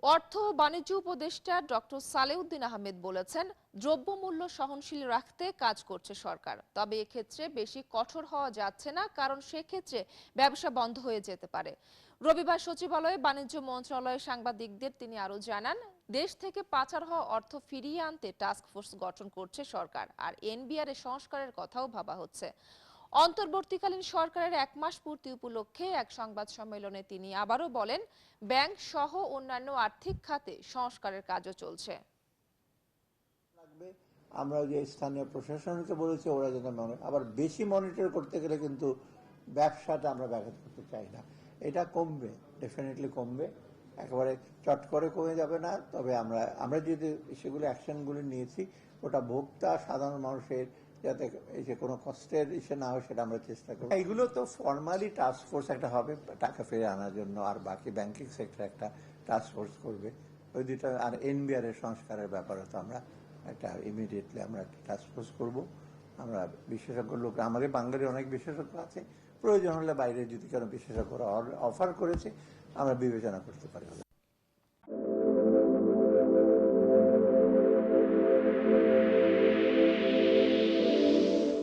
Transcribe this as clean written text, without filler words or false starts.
অর্থ ও বাণিজ্য উপদেষ্টা ডক্টর সালেউদ্দিন আহমেদ বলেছেন, দ্রব্যমূল্য সহনশীল রাখতে কাজ করছে সরকার। তবে এক্ষেত্রে বেশি কঠোর হওয়া যাচ্ছে না, কারণ সেক্ষেত্রে ব্যবসা বন্ধ হয়ে যেতে পারে। রবিবার সচিবালয়ে বাণিজ্য মন্ত্রণালয়ে সাংবাদিকদের তিনি আরও জানান, দেশ থেকে পাচার হওয়া অর্থ ফিরিয়ে আনতে টাস্কফোর্স গঠন করছে সরকার, আর এনবিআর এর সংস্কারের কথাও ভাবা হচ্ছে। অন্তর্বর্তীকালীন সরকারের 1 মাস পূর্তি উপলক্ষে এক সংবাদ সম্মেলনে তিনি আবারও বলেন, ব্যাংক সহ অন্যান্য আর্থিক খাতে সংস্কারের কাজও চলছে। আমরা যে স্থানীয় প্রশাসনকে বলেছি ওরা যেন আবার বেশি মনিটর করতে গেলে কিন্তু ব্যবসাটা আমরা ব্যাঘাত করতে চাই না। এটা কমবে, ডেফিনেটলি কমবে, একেবারে চট করে কমে যাবে না। তবে আমরা যদি সেগুলো অ্যাকশনগুলো নিয়েছি, ওটা ভোক্তা সাধারণ মানুষের যাতে এই যে কোনো কষ্টের ইসে না হয় সেটা আমরা চেষ্টা করব। এগুলো তো ফর্মালি টাস্ক ফোর্স একটা হবে টাকা ফিরে আনার জন্য, আর বাকি ব্যাংকিং সেক্টর একটা টাস্ক ফোর্স করবে ওই দুটো। আর এনবিআর এর সংস্কারের ব্যাপারে তো আমরা একটা ইমিডিয়েটলি আমরা একটা টাস্ক ফোর্স করবো। আমরা বিশেষজ্ঞ লোক, আমাদের বাঙালির অনেক বিশেষজ্ঞ আছে, প্রয়োজন হলে বাইরে যদি কোনো বিশেষজ্ঞরা অফার করেছে আমরা বিবেচনা করতে পারি।